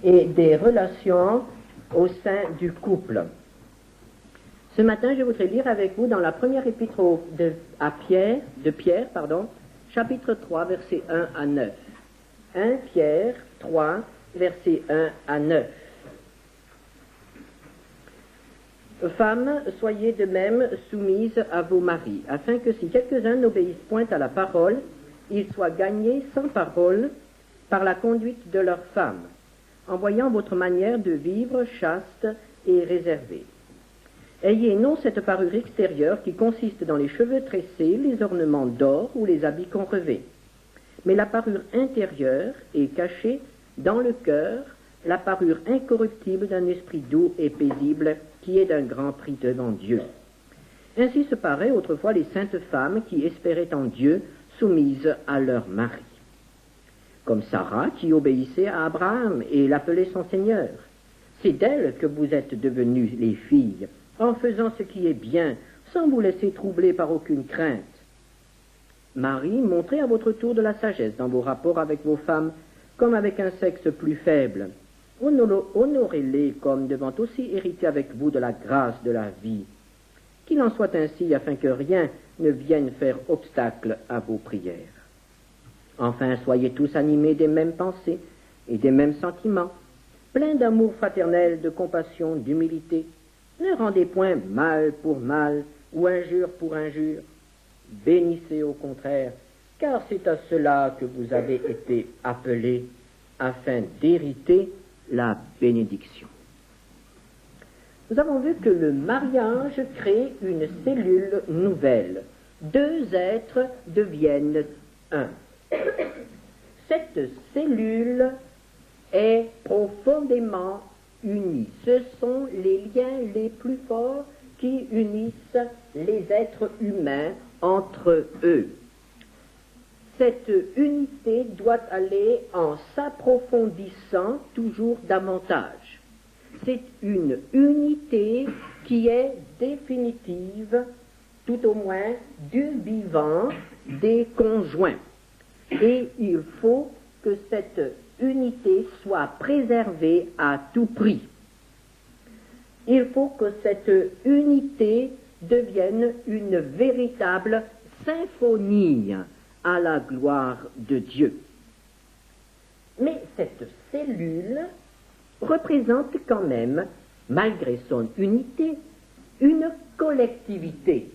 et des relations au sein du couple. Ce matin, je voudrais lire avec vous dans la première épître de Pierre, chapitre 3, versets 1 à 9. 1 Pierre 3, versets 1 à 9. Femmes, soyez de même soumises à vos maris, afin que si quelques-uns n'obéissent point à la parole, ils soient gagnés sans parole par la conduite de leurs femmes, en voyant votre manière de vivre chaste et réservée. Ayez non cette parure extérieure qui consiste dans les cheveux tressés, les ornements d'or ou les habits qu'on revêt, mais la parure intérieure est cachée dans le cœur, la parure incorruptible d'un esprit doux et paisible qui est d'un grand prix devant Dieu. Ainsi se paraient autrefois les saintes femmes qui espéraient en Dieu, soumises à leur mari. Comme Sarah qui obéissait à Abraham et l'appelait son Seigneur. C'est d'elle que vous êtes devenues les filles, en faisant ce qui est bien, sans vous laisser troubler par aucune crainte. Marie, montrez à votre tour de la sagesse dans vos rapports avec vos femmes, comme avec un sexe plus faible. Honorez-les comme devant aussi hériter avec vous de la grâce de la vie. Qu'il en soit ainsi afin que rien ne vienne faire obstacle à vos prières. Enfin, soyez tous animés des mêmes pensées et des mêmes sentiments, pleins d'amour fraternel, de compassion, d'humilité. Ne rendez point mal pour mal ou injure pour injure. Bénissez au contraire, car c'est à cela que vous avez été appelés, afin d'hériter la bénédiction. Nous avons vu que le mariage crée une cellule nouvelle. Deux êtres deviennent un. Cette cellule est profondément unie. Ce sont les liens les plus forts qui unissent les êtres humains entre eux. Cette unité doit aller en s'approfondissant toujours davantage. C'est une unité qui est définitive, tout au moins du vivant, des conjoints. Et il faut que cette unité soit préservée à tout prix. Il faut que cette unité devienne une véritable symphonie à la gloire de Dieu. Mais cette cellule représente quand même, malgré son unité, une collectivité.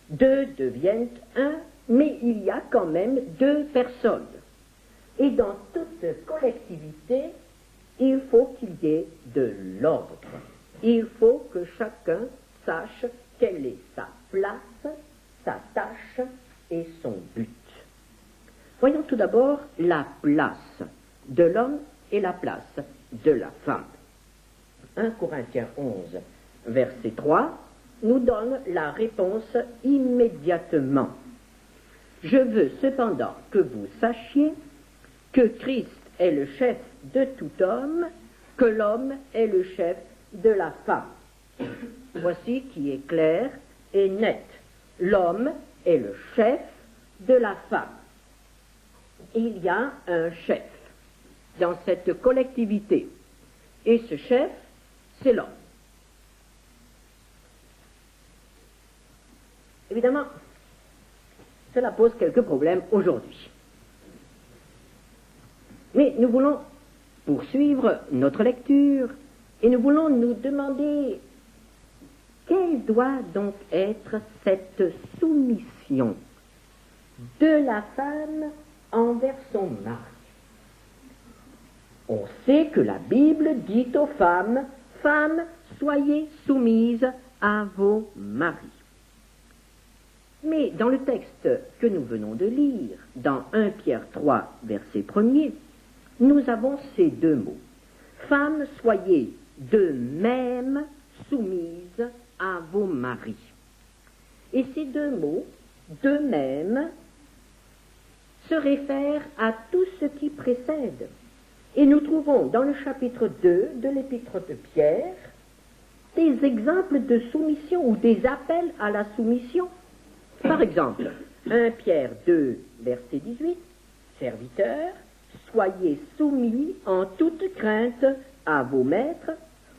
Deux deviennent un, mais il y a quand même deux personnes. Et dans toute collectivité, il faut qu'il y ait de l'ordre. Il faut que chacun sache quelle est sa place, sa tâche et son but. Voyons tout d'abord la place de l'homme et la place de la femme. 1 Corinthiens 11, verset 3, nous donne la réponse immédiatement. Je veux cependant que vous sachiez que Christ est le chef de tout homme, que l'homme est le chef de la femme. Voici qui est clair et net. L'homme est le chef de la femme. Il y a un chef dans cette collectivité. Et ce chef, c'est l'homme. Évidemment, cela pose quelques problèmes aujourd'hui. Mais nous voulons poursuivre notre lecture et nous voulons nous demander quelle doit donc être cette soumission de la femme envers son mari. On sait que la Bible dit aux femmes, « Femmes, soyez soumises à vos maris ». Mais dans le texte que nous venons de lire, dans 1 Pierre 3, verset 1er, nous avons ces deux mots. « Femmes, soyez de même soumises à vos maris ». Et ces deux mots, « de même », se réfèrent à tout ce qui précède. Et nous trouvons dans le chapitre 2 de l'épître de Pierre des exemples de soumission ou des appels à la soumission. Par exemple, 1 Pierre 2, verset 18, « Serviteurs, soyez soumis en toute crainte à vos maîtres,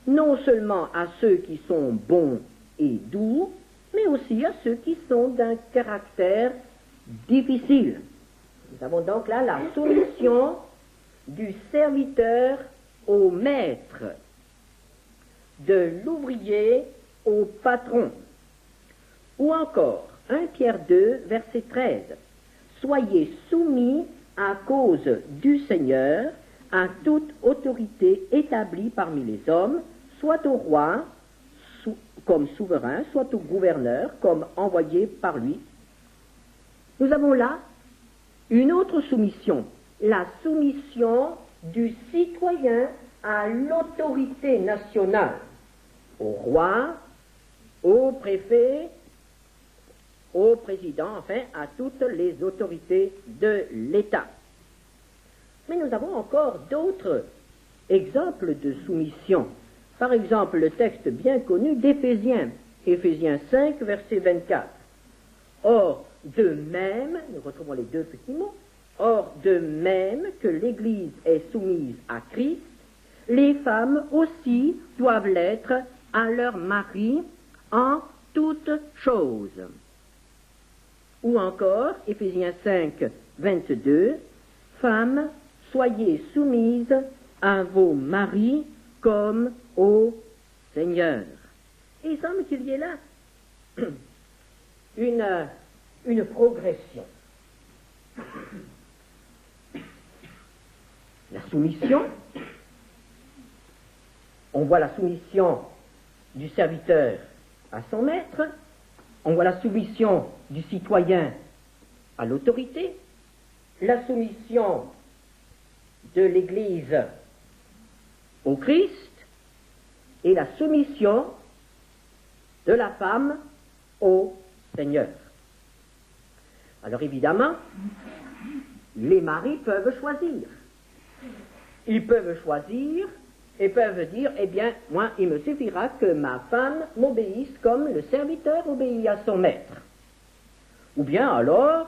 non seulement à ceux qui sont bons et doux, mais aussi à ceux qui sont d'un caractère difficile. Nous avons donc là la soumission du serviteur au maître, de l'ouvrier au patron. Ou encore, 1 Pierre 2, verset 13, soyez soumis à cause du Seigneur à toute autorité établie parmi les hommes, soit au roi comme souverain, soit au gouverneur comme envoyé par lui. Nous avons là une autre soumission, la soumission du citoyen à l'autorité nationale, au roi, au préfet, au président, enfin à toutes les autorités de l'État. Mais nous avons encore d'autres exemples de soumission. Par exemple, le texte bien connu d'Éphésiens, Éphésiens 5, verset 24. Or, de même, nous retrouvons les deux petits mots, or, de même que l'Église est soumise à Christ, les femmes aussi doivent l'être à leur mari en toutes choses. Ou encore, Éphésiens 5, 22, femmes, soyez soumises à vos maris comme au Seigneur. Et il semble qu'il y ait là une progression. La soumission, on voit la soumission du serviteur à son maître, on voit la soumission du citoyen à l'autorité, la soumission de l'Église au Christ et la soumission de la femme au Seigneur. Alors évidemment, les maris peuvent choisir. Ils peuvent choisir et peuvent dire, eh bien, moi, il me suffira que ma femme m'obéisse comme le serviteur obéit à son maître. Ou bien alors,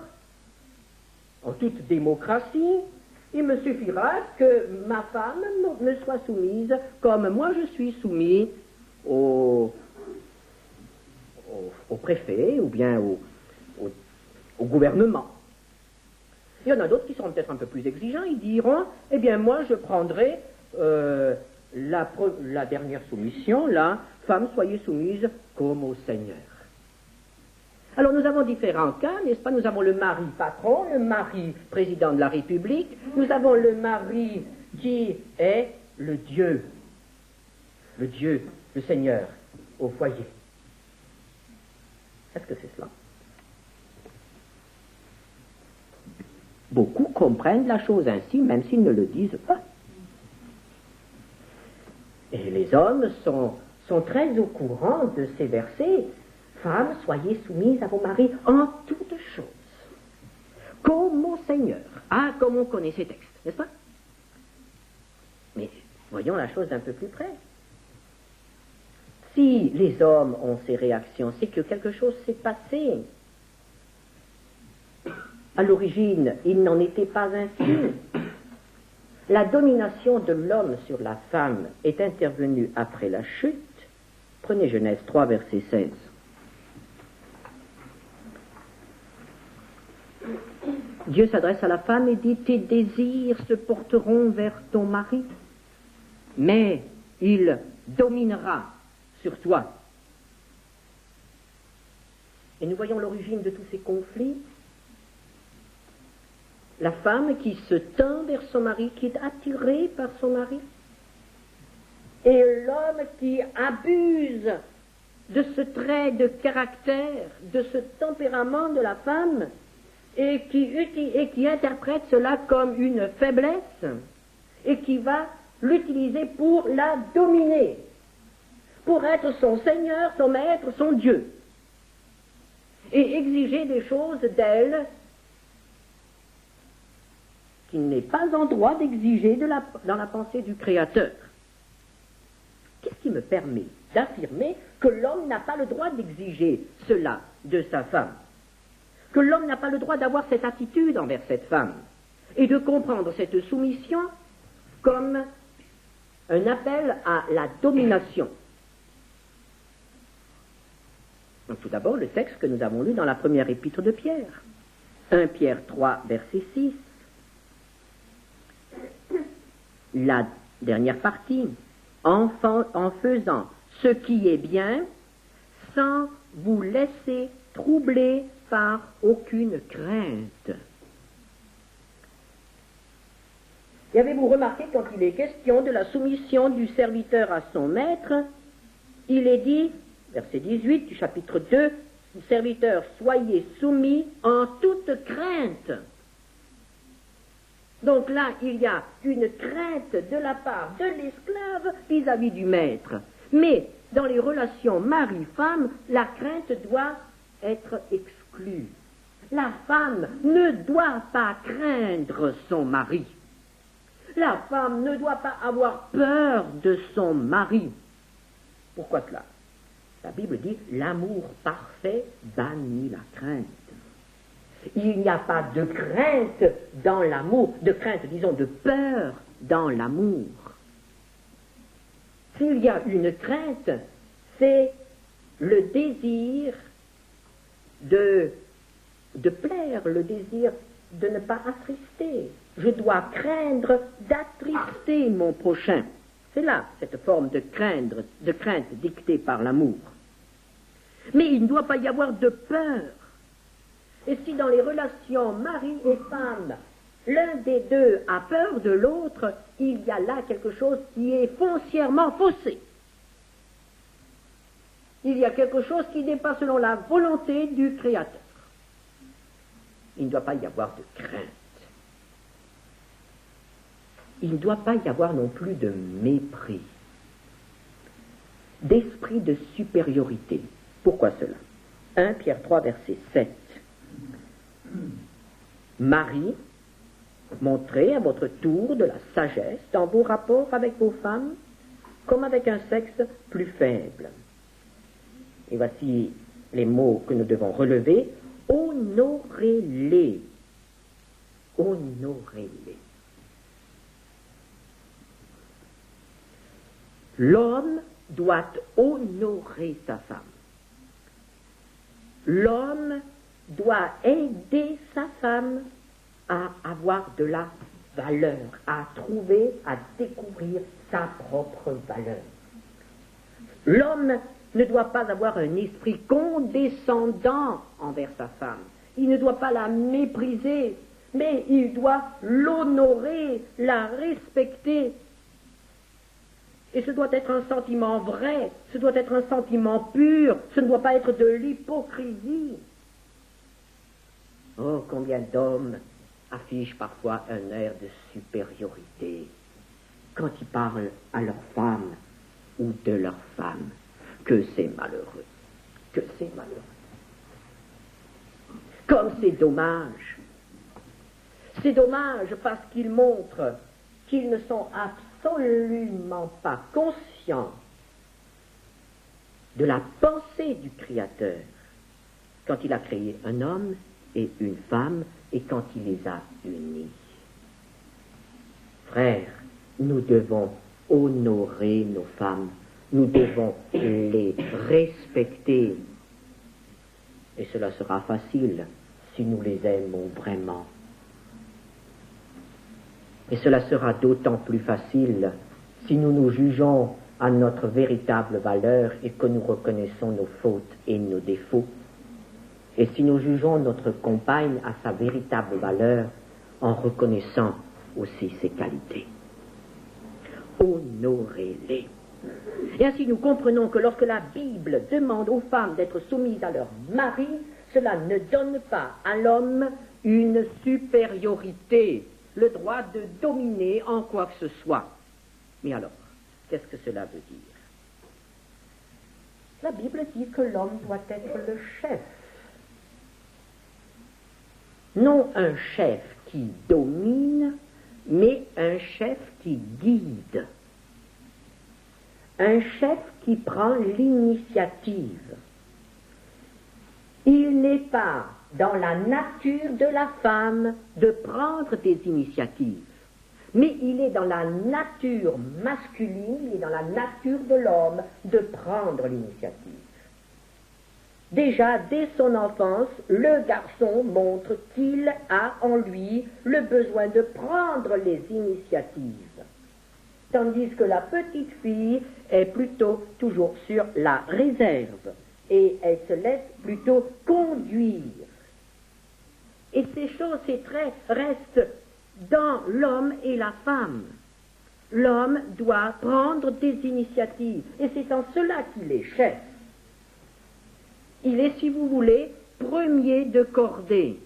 en toute démocratie, il me suffira que ma femme me soit soumise comme moi je suis soumis au préfet ou bien au gouvernement. Il y en a d'autres qui seront peut-être un peu plus exigeants, ils diront, eh bien moi je prendrai la dernière soumission, la femme soyez soumise comme au Seigneur. Alors nous avons différents cas, n'est-ce pas? Nous avons le mari patron, le mari président de la République, nous avons le mari qui est le Dieu, le Seigneur au foyer. Est-ce que c'est cela? Beaucoup comprennent la chose ainsi, même s'ils ne le disent pas. Et les hommes sont très au courant de ces versets. Femmes, soyez soumises à vos maris en toutes choses, comme au Seigneur. Ah, comme on connaît ces textes, n'est-ce pas? Mais voyons la chose d'un peu plus près. Si les hommes ont ces réactions, c'est que quelque chose s'est passé. À l'origine, il n'en était pas ainsi. La domination de l'homme sur la femme est intervenue après la chute. Prenez Genèse 3, verset 16. Dieu s'adresse à la femme et dit, tes désirs se porteront vers ton mari, mais il dominera sur toi. Et nous voyons l'origine de tous ces conflits. La femme qui se tend vers son mari, qui est attirée par son mari, et l'homme qui abuse de ce trait de caractère, de ce tempérament de la femme, et qui interprète cela comme une faiblesse, et qui va l'utiliser pour la dominer, pour être son Seigneur, son Maître, son Dieu, et exiger des choses d'elle qu'il n'est pas en droit d'exiger dans la pensée du Créateur. Qu'est-ce qui me permet d'affirmer que l'homme n'a pas le droit d'exiger cela de sa femme? Que l'homme n'a pas le droit d'avoir cette attitude envers cette femme? et de comprendre cette soumission comme un appel à la domination. Donc, tout d'abord, le texte que nous avons lu dans la première épître de Pierre. 1 Pierre 3, verset 6. La dernière partie. En faisant ce qui est bien, sans vous laisser troubler par aucune crainte. Et avez-vous remarqué, quand il est question de la soumission du serviteur à son maître, il est dit, verset 18 du chapitre 2, « Serviteurs, soyez soumis en toute crainte ». Donc là, il y a une crainte de la part de l'esclave vis-à-vis du maître. Mais dans les relations mari-femme, la crainte doit être exclue. La femme ne doit pas craindre son mari. La femme ne doit pas avoir peur de son mari. Pourquoi cela? La Bible dit « l'amour parfait bannit la crainte ». Il n'y a pas de crainte dans l'amour, de crainte, disons, de peur dans l'amour. S'il y a une crainte, c'est le désir de plaire, le désir de ne pas attrister. Je dois craindre d'attrister mon prochain. C'est là cette forme de crainte dictée par l'amour. Mais il ne doit pas y avoir de peur. Et si dans les relations mari et femme, l'un des deux a peur de l'autre, il y a là quelque chose qui est foncièrement faussé. Il y a quelque chose qui n'est pas selon la volonté du Créateur. Il ne doit pas y avoir de crainte. Il ne doit pas y avoir non plus de mépris, d'esprit de supériorité. Pourquoi cela? 1 Pierre 3, verset 7. Marie, montrez à votre tour de la sagesse dans vos rapports avec vos femmes, comme avec un sexe plus faible. Et voici les mots que nous devons relever. Honorez-les. Honorez-les. L'homme doit honorer sa femme. L'homme doit aider sa femme à avoir de la valeur, à trouver, à découvrir sa propre valeur. L'homme ne doit pas avoir un esprit condescendant envers sa femme. Il ne doit pas la mépriser, mais il doit l'honorer, la respecter. Et ce doit être un sentiment vrai, ce doit être un sentiment pur, ce ne doit pas être de l'hypocrisie. Oh, combien d'hommes affichent parfois un air de supériorité quand ils parlent à leur femme ou de leur femme. Que c'est malheureux, que c'est malheureux. Comme c'est dommage. C'est dommage parce qu'ils montrent qu'ils ne sont absolument pas conscients de la pensée du Créateur quand il a créé un homme et une femme et quand il les a unis. Frères, nous devons honorer nos femmes, nous devons les respecter. Et cela sera facile si nous les aimons vraiment. Et cela sera d'autant plus facile si nous nous jugeons à notre véritable valeur et que nous reconnaissons nos fautes et nos défauts. Et si nous jugeons notre compagne à sa véritable valeur en reconnaissant aussi ses qualités. Honorez-les. Et ainsi nous comprenons que lorsque la Bible demande aux femmes d'être soumises à leur mari, cela ne donne pas à l'homme une supériorité, le droit de dominer en quoi que ce soit. Mais alors, qu'est-ce que cela veut dire? La Bible dit que l'homme doit être le chef. Non un chef qui domine, mais un chef qui guide. Un chef qui prend l'initiative. Il n'est pas dans la nature de la femme de prendre des initiatives, mais il est dans la nature masculine, il est dans la nature de l'homme de prendre l'initiative. Déjà, dès son enfance, le garçon montre qu'il a en lui le besoin de prendre les initiatives, tandis que la petite fille est plutôt toujours sur la réserve et elle se laisse plutôt conduire. Et ces choses, ces traits restent dans l'homme et la femme. L'homme doit prendre des initiatives et c'est en cela qu'il est chef. Il est, si vous voulez, premier de cordée.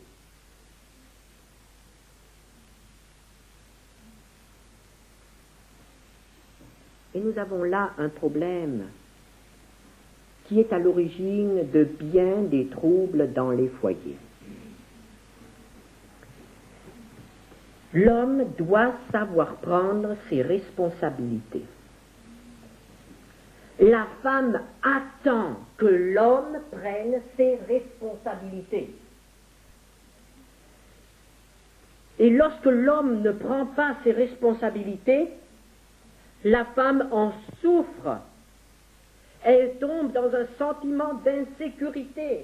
Et nous avons là un problème qui est à l'origine de bien des troubles dans les foyers. L'homme doit savoir prendre ses responsabilités. La femme attend que l'homme prenne ses responsabilités. Et lorsque l'homme ne prend pas ses responsabilités, la femme en souffre. Elle tombe dans un sentiment d'insécurité.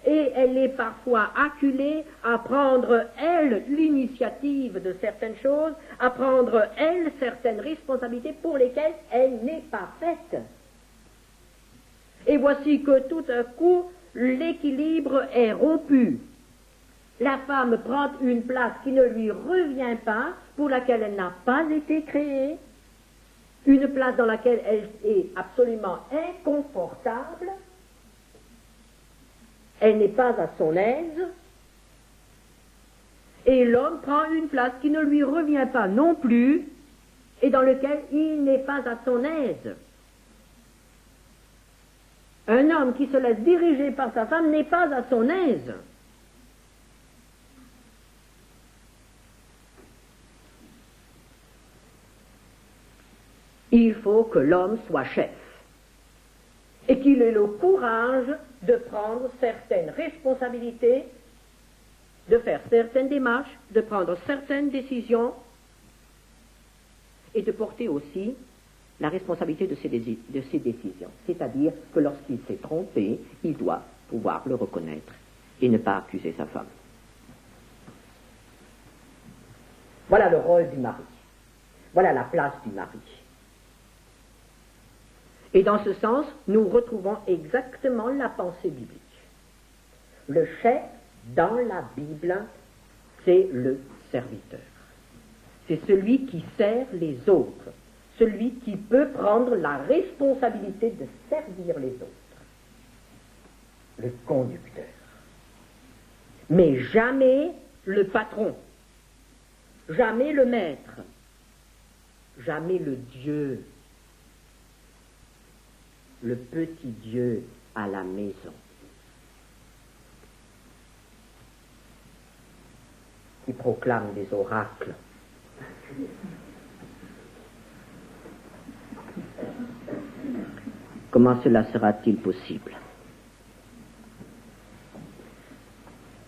Et elle est parfois acculée à prendre, elle, l'initiative de certaines choses, à prendre, elle, certaines responsabilités pour lesquelles elle n'est pas faite. Et voici que tout à coup, l'équilibre est rompu. La femme prend une place qui ne lui revient pas, pour laquelle elle n'a pas été créée, une place dans laquelle elle est absolument inconfortable. Elle n'est pas à son aise, et l'homme prend une place qui ne lui revient pas non plus, et dans laquelle il n'est pas à son aise. Un homme qui se laisse diriger par sa femme n'est pas à son aise. Il faut que l'homme soit chef et qu'il ait le courage de prendre certaines responsabilités, de faire certaines démarches, de prendre certaines décisions et de porter aussi la responsabilité de ses décisions. C'est-à-dire que lorsqu'il s'est trompé, il doit pouvoir le reconnaître et ne pas accuser sa femme. Voilà le rôle du mari. Voilà la place du mari. Et dans ce sens, nous retrouvons exactement la pensée biblique. Le chef, dans la Bible, c'est le serviteur. C'est celui qui sert les autres, celui qui peut prendre la responsabilité de servir les autres. Le conducteur. Mais jamais le patron, jamais le maître, jamais le Dieu. Le petit Dieu à la maison, qui proclame des oracles. Comment cela sera-t-il possible?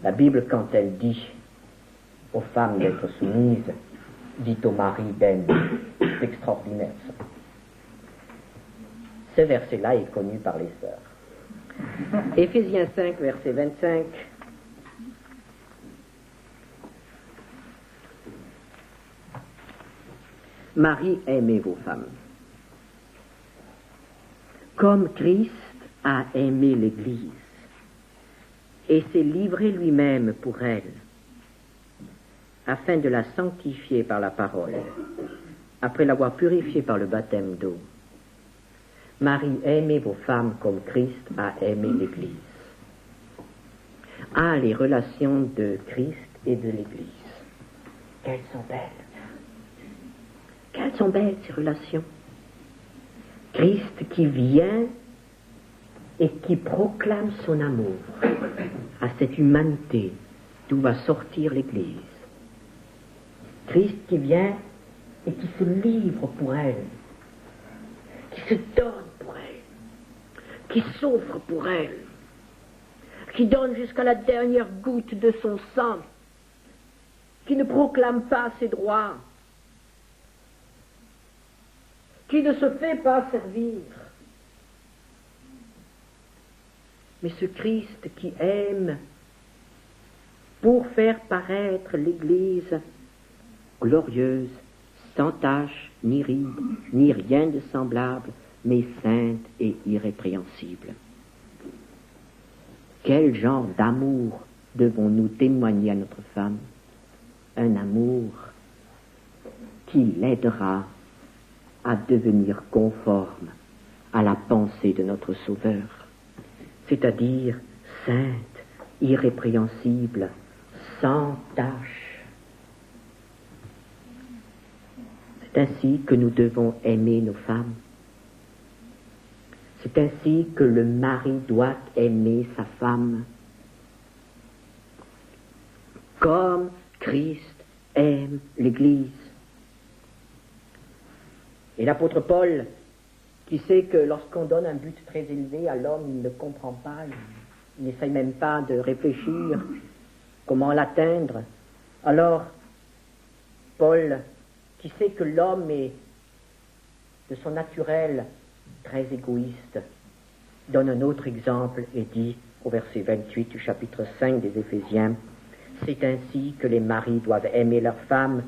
La Bible, quand elle dit aux femmes d'être soumises, dit au mari d'être extraordinaire. Ce verset-là est connu par les sœurs. Éphésiens 5, verset 25. Marie, aimez vos femmes, comme Christ a aimé l'Église et s'est livré lui-même pour elle, afin de la sanctifier par la parole, après l'avoir purifiée par le baptême d'eau. Marie, aimez vos femmes comme Christ a aimé l'Église. Ah, les relations de Christ et de l'Église. Quelles sont belles. Quelles sont belles ces relations. Christ qui vient et qui proclame son amour à cette humanité d'où va sortir l'Église. Christ qui vient et qui se livre pour elle, qui se donne pour elle, qui souffre pour elle, qui donne jusqu'à la dernière goutte de son sang, qui ne proclame pas ses droits, qui ne se fait pas servir. Mais ce Christ qui aime pour faire paraître l'Église glorieuse, sans tache, ni ride, ni rien de semblable, mais sainte et irrépréhensible. Quel genre d'amour devons-nous témoigner à notre femme? Un amour qui l'aidera à devenir conforme à la pensée de notre Sauveur, c'est-à-dire sainte, irrépréhensible, sans tache. C'est ainsi que nous devons aimer nos femmes. C'est ainsi que le mari doit aimer sa femme, comme Christ aime l'Église. Et l'apôtre Paul, qui sait que lorsqu'on donne un but très élevé à l'homme, il ne comprend pas, il n'essaye même pas de réfléchir comment l'atteindre. Alors, Paul, qui sait que l'homme est de son naturel très égoïste, donne un autre exemple et dit au verset 28 du chapitre 5 des Éphésiens, « C'est ainsi que les maris doivent aimer leurs femmes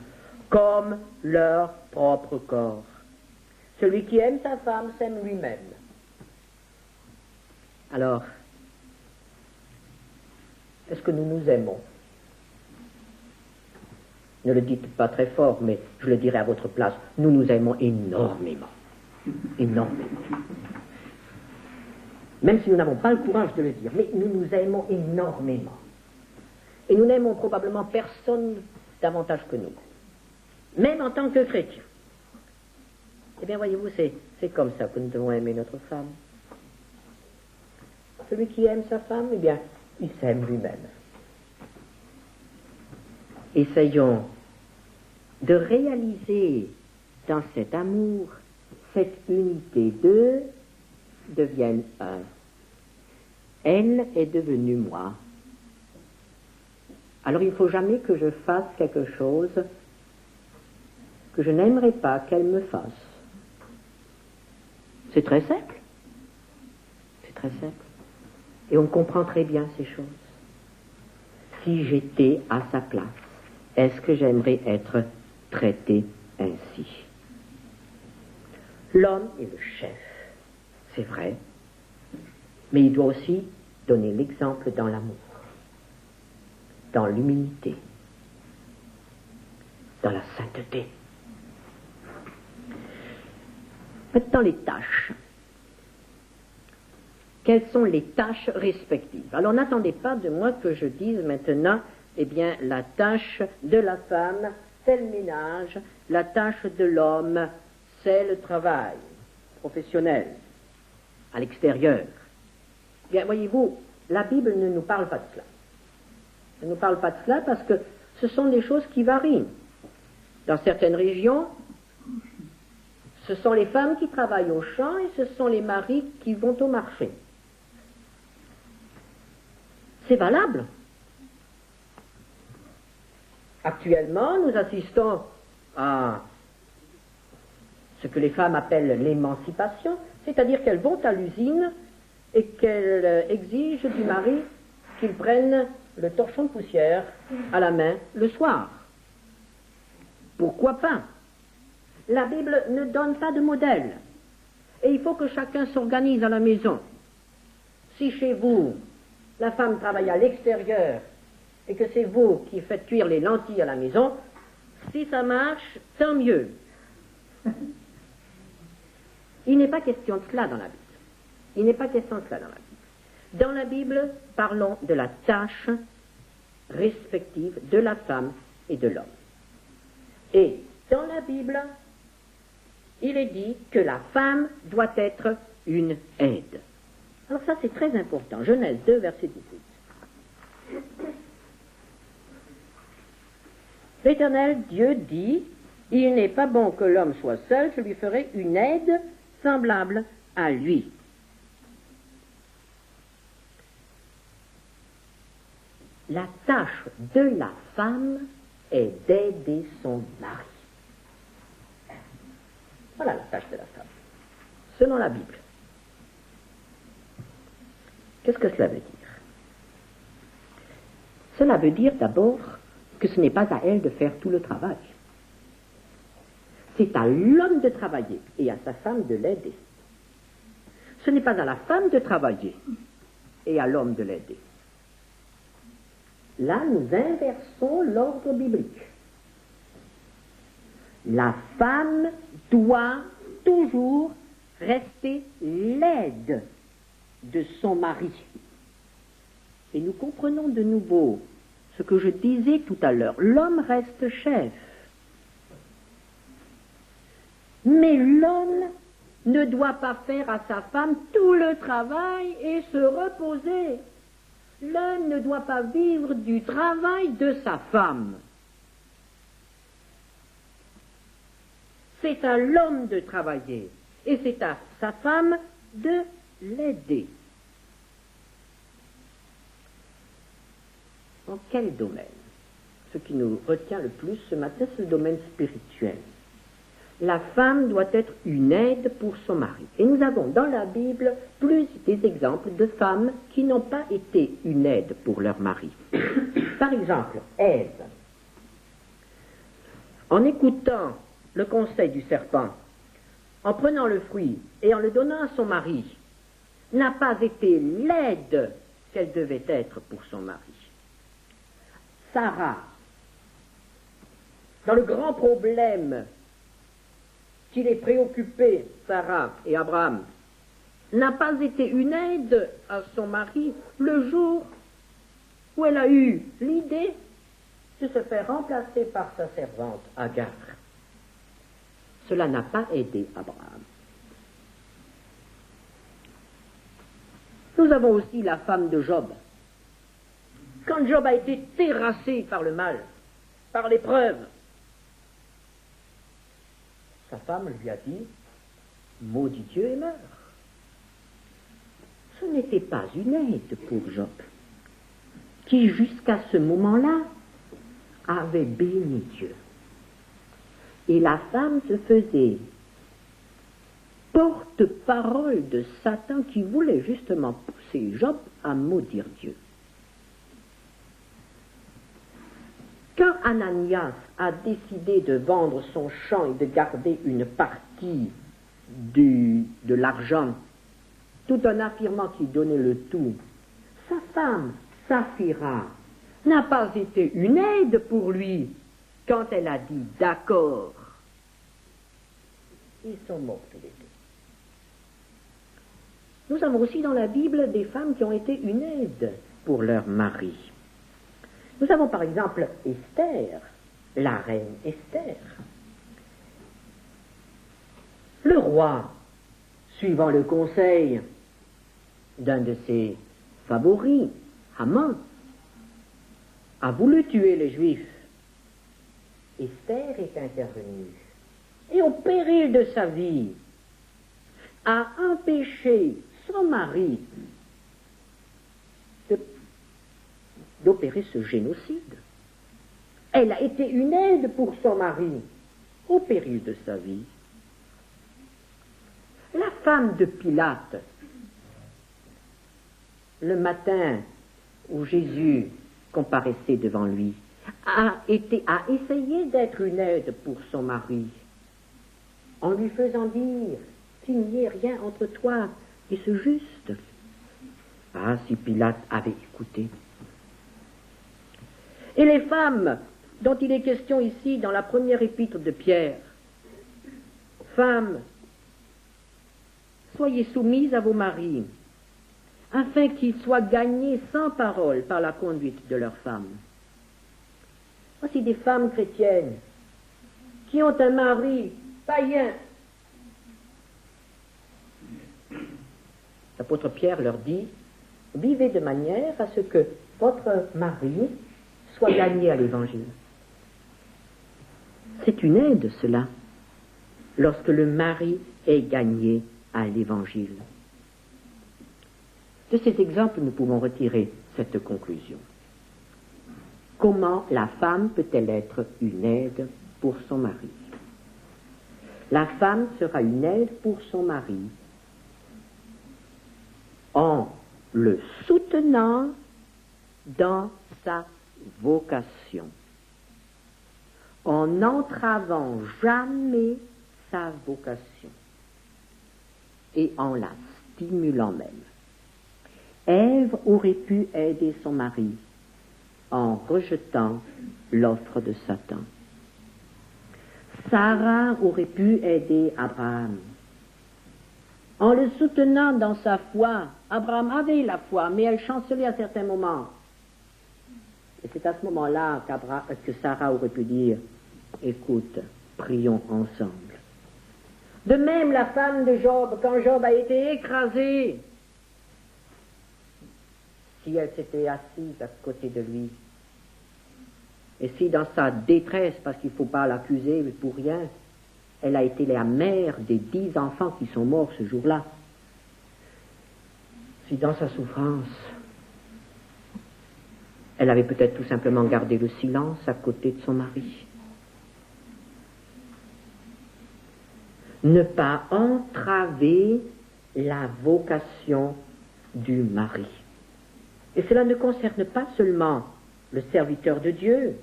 comme leur propre corps. Celui qui aime sa femme s'aime lui-même. » Alors, est-ce que nous nous aimons? Ne le dites pas très fort, mais je le dirai à votre place. Nous nous aimons énormément. Énormément. Même si nous n'avons pas le courage de le dire, mais nous nous aimons énormément. Et nous n'aimons probablement personne davantage que nous. Même en tant que chrétiens. Eh bien, voyez-vous, c'est comme ça que nous devons aimer notre femme. Celui qui aime sa femme, eh bien, il s'aime lui-même. Essayons de réaliser dans cet amour cette unité. Deux deviennent un. Elle est devenue moi. Alors il ne faut jamais que je fasse quelque chose que je n'aimerais pas qu'elle me fasse. C'est très simple. C'est très simple. Et on comprend très bien ces choses. Si j'étais à sa place, est-ce que j'aimerais être traité ainsi? L'homme est le chef, c'est vrai, mais il doit aussi donner l'exemple dans l'amour, dans l'humilité, dans la sainteté. Maintenant, les tâches. Quelles sont les tâches respectives? Alors, n'attendez pas de moi que je dise maintenant, eh bien, la tâche de la femme, c'est le ménage, la tâche de l'homme, c'est le travail professionnel, à l'extérieur. Bien, voyez-vous, la Bible ne nous parle pas de cela. Elle ne nous parle pas de cela parce que ce sont des choses qui varient. Dans certaines régions, ce sont les femmes qui travaillent au champ et ce sont les maris qui vont au marché. C'est valable. Actuellement, nous assistons à ce que les femmes appellent l'émancipation, c'est-à-dire qu'elles vont à l'usine et qu'elles exigent du mari qu'il prenne le torchon de poussière à la main le soir. Pourquoi pas? La Bible ne donne pas de modèle. Et il faut que chacun s'organise à la maison. Si chez vous, la femme travaille à l'extérieur et que c'est vous qui faites cuire les lentilles à la maison, si ça marche, tant mieux. Il n'est pas question de cela dans la Bible. Il n'est pas question de cela dans la Bible. Dans la Bible, parlons de la tâche respective de la femme et de l'homme. Et dans la Bible, il est dit que la femme doit être une aide. Alors ça, c'est très important. Genèse 2, verset 18. L'Éternel Dieu dit, « Il n'est pas bon que l'homme soit seul, je lui ferai une aide semblable à lui. » la tâche de la femme est d'aider son mari. Voilà la tâche de la femme, selon la Bible. Qu'est-ce que cela veut dire? Cela veut dire d'abord que ce n'est pas à elle de faire tout le travail. C'est à l'homme de travailler et à sa femme de l'aider. Ce n'est pas à la femme de travailler et à l'homme de l'aider. Là, nous inversons l'ordre biblique. La femme doit toujours rester l'aide de son mari. Et nous comprenons de nouveau ce que je disais tout à l'heure. L'homme reste chef. Mais l'homme ne doit pas faire à sa femme tout le travail et se reposer. L'homme ne doit pas vivre du travail de sa femme. C'est à l'homme de travailler et c'est à sa femme de l'aider. En quel domaine? Ce qui nous retient le plus ce matin, c'est le domaine spirituel. La femme doit être une aide pour son mari. Et nous avons dans la Bible plus des exemples de femmes qui n'ont pas été une aide pour leur mari. Par exemple, Ève, en écoutant le conseil du serpent, en prenant le fruit et en le donnant à son mari, n'a pas été l'aide qu'elle devait être pour son mari. Sarah, dans le grand problème qui les préoccupait, Sarah et Abraham, n'a pas été une aide à son mari le jour où elle a eu l'idée de se faire remplacer par sa servante Agar. Cela n'a pas aidé Abraham. Nous avons aussi la femme de Job. Quand Job a été terrassé par le mal, par l'épreuve, sa femme lui a dit « Maudit Dieu et meurs ». Ce n'était pas une aide pour Job, qui jusqu'à ce moment-là avait béni Dieu. Et la femme se faisait porte-parole de Satan qui voulait justement pousser Job à maudire Dieu. Quand Ananias a décidé de vendre son champ et de garder une partie de l'argent, tout en affirmant qu'il donnait le tout, sa femme, Saphira, n'a pas été une aide pour lui quand elle a dit d'accord. Ils sont morts tous les deux. Nous avons aussi dans la Bible des femmes qui ont été une aide pour leur mari. Nous avons par exemple Esther, la reine Esther. Le roi, suivant le conseil d'un de ses favoris, Haman, a voulu tuer les Juifs. Esther est intervenue et au péril de sa vie a empêché son mari d'opérer ce génocide. Elle a été une aide pour son mari au péril de sa vie. La femme de Pilate, le matin où Jésus comparaissait devant lui, a essayé d'être une aide pour son mari, en lui faisant dire qu'il n'y ait rien entre toi et ce juste. Ah, si Pilate avait écouté. Et les femmes dont il est question ici dans la première épître de Pierre, femmes, soyez soumises à vos maris, afin qu'ils soient gagnés sans parole par la conduite de leurs femmes. Voici des femmes chrétiennes qui ont un mari païen. L'apôtre Pierre leur dit, vivez de manière à ce que votre mari soit gagné à l'Évangile. C'est une aide, cela, lorsque le mari est gagné à l'Évangile. De ces exemples, nous pouvons retirer cette conclusion. comment la femme peut-elle être une aide pour son mari? La femme sera une aide pour son mari en le soutenant dans sa vocation, en n'entravant jamais sa vocation et en la stimulant même. Ève aurait pu aider son mari en rejetant l'offre de Satan. Sarah aurait pu aider Abraham en le soutenant dans sa foi. Abraham avait la foi, mais elle chancelait à certains moments. Et c'est à ce moment-là que Sarah aurait pu dire, écoute, prions ensemble. De même, la femme de Job, quand Job a été écrasé, si elle s'était assise à côté de lui, et si dans sa détresse, parce qu'il ne faut pas l'accuser pour rien, elle a été la mère des 10 enfants qui sont morts ce jour-là, si dans sa souffrance, elle avait peut-être tout simplement gardé le silence à côté de son mari. Ne pas entraver la vocation du mari. Et cela ne concerne pas seulement le serviteur de Dieu,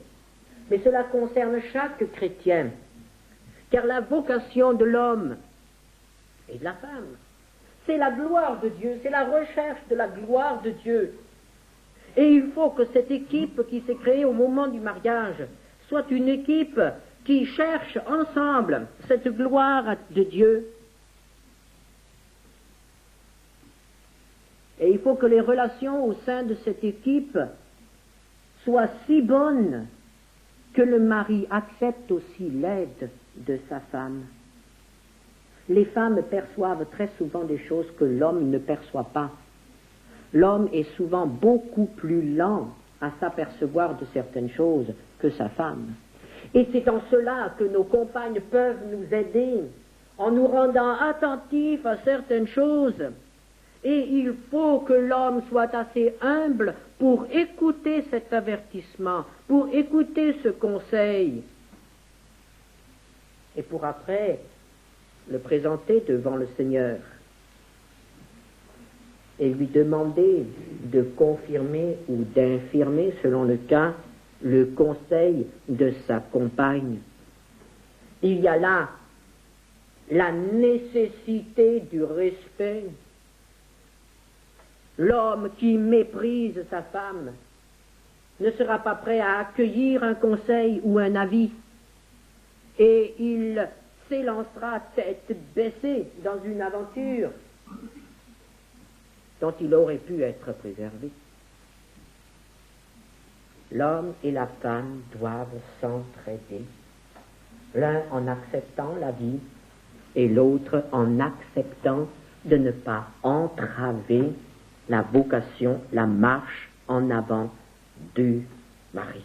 mais cela concerne chaque chrétien. Car la vocation de l'homme et de la femme, c'est la gloire de Dieu, c'est la recherche de la gloire de Dieu. Et il faut que cette équipe qui s'est créée au moment du mariage soit une équipe qui cherche ensemble cette gloire de Dieu. Et il faut que les relations au sein de cette équipe soient si bonnes que le mari accepte aussi l'aide de sa femme. Les femmes perçoivent très souvent des choses que l'homme ne perçoit pas. L'homme est souvent beaucoup plus lent à s'apercevoir de certaines choses que sa femme. Et c'est en cela que nos compagnes peuvent nous aider, en nous rendant attentifs à certaines choses. Et il faut que l'homme soit assez humble pour écouter cet avertissement, pour écouter ce conseil, et pour après le présenter devant le Seigneur et lui demander de confirmer ou d'infirmer, selon le cas, le conseil de sa compagne. Il y a là la nécessité du respect. L'homme qui méprise sa femme ne sera pas prêt à accueillir un conseil ou un avis, et il s'élancera tête baissée dans une aventure dont il aurait pu être préservé. L'homme et la femme doivent s'entraider, l'un en acceptant la vie et l'autre en acceptant de ne pas entraver la vocation, la marche en avant du mari.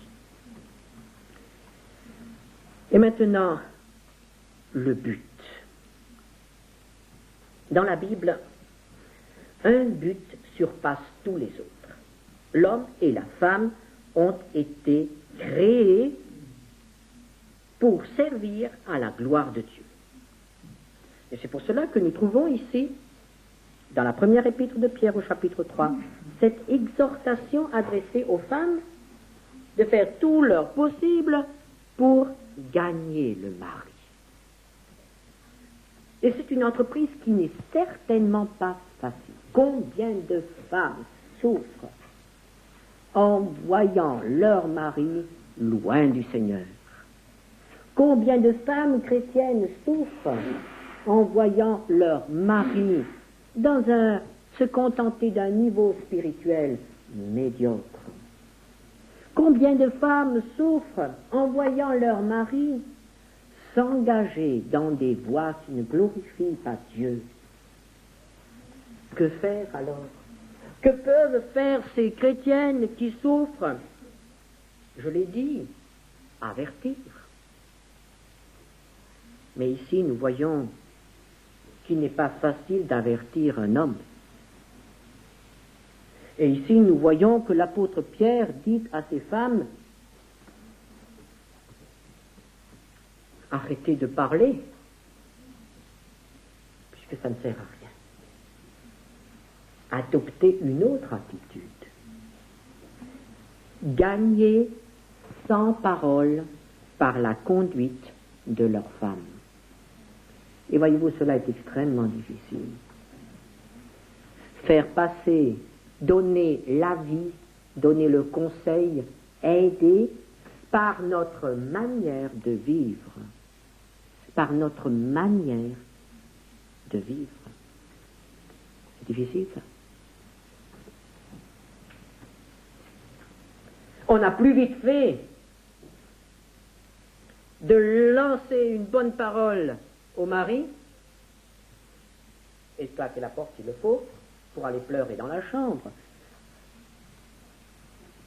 Et maintenant, le but. Dans la Bible, un but surpasse tous les autres. L'homme et la femme ont été créés pour servir à la gloire de Dieu. Et c'est pour cela que nous trouvons ici, dans la première épître de Pierre au chapitre 3, cette exhortation adressée aux femmes de faire tout leur possible pour gagner le mari. Et c'est une entreprise qui n'est certainement pas facile. Combien de femmes souffrent en voyant leur mari loin du Seigneur? Combien de femmes chrétiennes souffrent en voyant leur mari se contenter d'un niveau spirituel médiocre? Combien de femmes souffrent en voyant leur mari s'engager dans des voies qui ne glorifient pas Dieu? Que faire alors? Que peuvent faire ces chrétiennes qui souffrent? Je l'ai dit, avertir. Mais ici, nous voyons qu'il n'est pas facile d'avertir un homme. Et ici, nous voyons que l'apôtre Pierre dit à ces femmes arrêter de parler, puisque ça ne sert à rien. Adopter une autre attitude. Gagner sans parole par la conduite de leur femme. Et voyez-vous, cela est extrêmement difficile. Faire passer, donner l'avis, donner le conseil, aider par notre manière de vivre. Par notre manière de vivre. C'est difficile, ça. On a plus vite fait de lancer une bonne parole au mari et de claquer la porte s'il le faut pour aller pleurer dans la chambre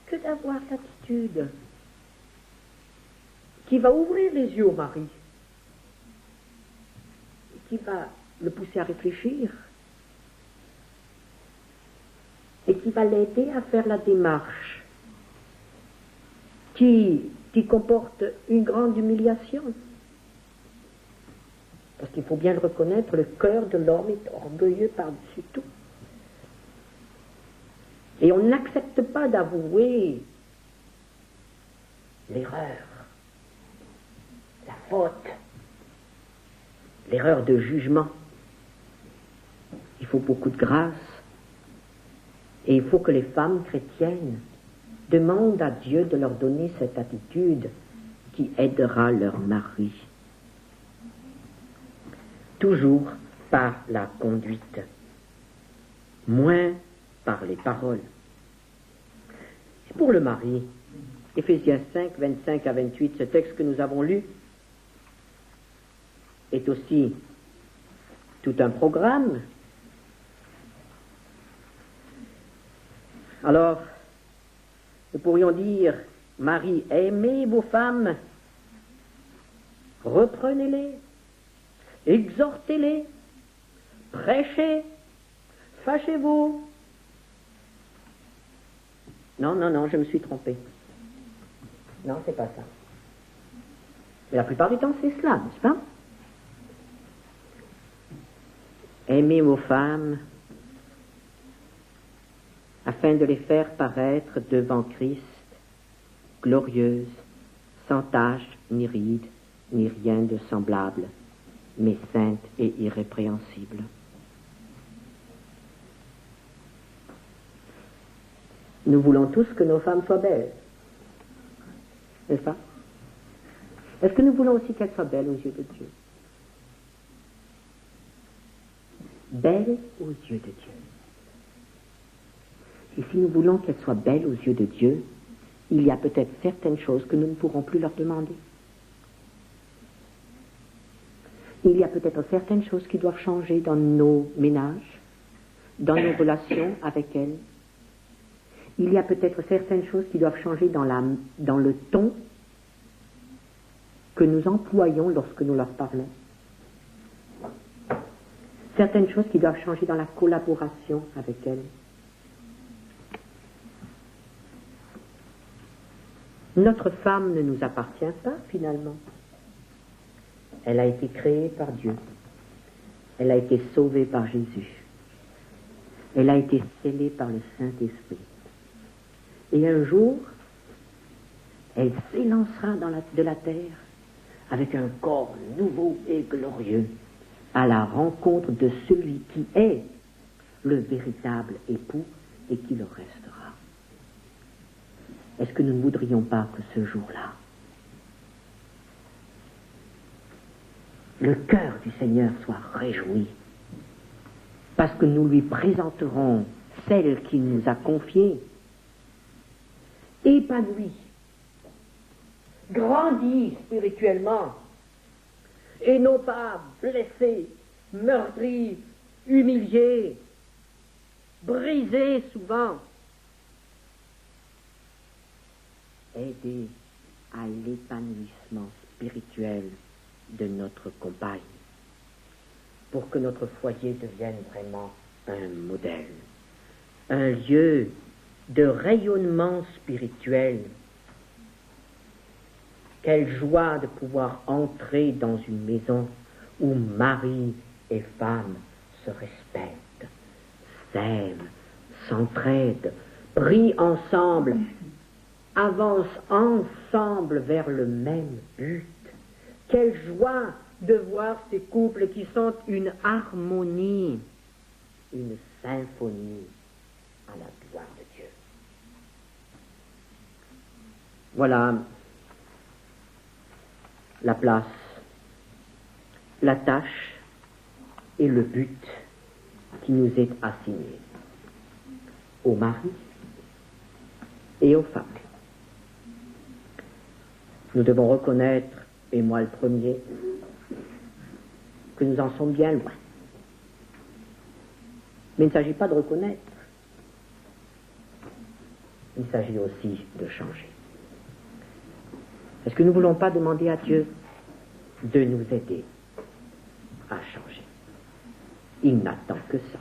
que d'avoir l'attitude qui va ouvrir les yeux au mari, qui va le pousser à réfléchir et qui va l'aider à faire la démarche qui comporte une grande humiliation. Parce qu'il faut bien le reconnaître, le cœur de l'homme est orgueilleux par-dessus tout. Et on n'accepte pas d'avouer l'erreur, la faute, l'erreur de jugement. Il faut beaucoup de grâce. Et il faut que les femmes chrétiennes demandent à Dieu de leur donner cette attitude qui aidera leur mari. Toujours par la conduite, moins par les paroles. Pour le mari, Éphésiens 5, 25 à 28, ce texte que nous avons lu est aussi tout un programme. Alors, nous pourrions dire, Marie, aimez vos femmes, reprenez-les, exhortez-les, prêchez, fâchez-vous. Non, je me suis trompé. Non, c'est pas ça. Mais la plupart du temps, c'est cela, n'est-ce pas? Aimez vos femmes, afin de les faire paraître devant Christ, glorieuses, sans tache, ni ride, ni rien de semblable, mais saintes et irrépréhensibles. Nous voulons tous que nos femmes soient belles, n'est-ce pas? Est-ce que nous voulons aussi qu'elles soient belles aux yeux de Dieu? Belles aux yeux de Dieu. Et si nous voulons qu'elles soient belles aux yeux de Dieu, il y a peut-être certaines choses que nous ne pourrons plus leur demander. Il y a peut-être certaines choses qui doivent changer dans nos ménages, dans nos relations avec elles. Il y a peut-être certaines choses qui doivent changer dans le ton que nous employons lorsque nous leur parlons. Certaines choses qui doivent changer dans la collaboration avec elles. Notre femme ne nous appartient pas, finalement. Elle a été créée par Dieu. Elle a été sauvée par Jésus. Elle a été scellée par le Saint-Esprit. Et un jour, elle s'élancera de la terre avec un corps nouveau et glorieux à la rencontre de celui qui est le véritable époux et qui le restera. Est-ce que nous ne voudrions pas que ce jour-là, le cœur du Seigneur soit réjoui, parce que nous lui présenterons celle qu'il nous a confiée, épanouie, grandie spirituellement, et non pas blessée, meurtrie, humiliée, brisée souvent, aider à l'épanouissement spirituel de notre compagne, pour que notre foyer devienne vraiment un modèle, un lieu de rayonnement spirituel Quelle joie de pouvoir entrer dans une maison où mari et femme se respectent, s'aiment, s'entraident, prient ensemble, avancent ensemble vers le même but. Quelle joie de voir ces couples qui sont une harmonie, une symphonie à la gloire de Dieu. Voilà la place, la tâche et le but qui nous est assigné aux maris et aux femmes. Nous devons reconnaître, et moi le premier, que nous en sommes bien loin. Mais il ne s'agit pas de reconnaître, il s'agit aussi de changer. Est-ce que nous ne voulons pas demander à Dieu de nous aider à changer? Il n'attend que ça.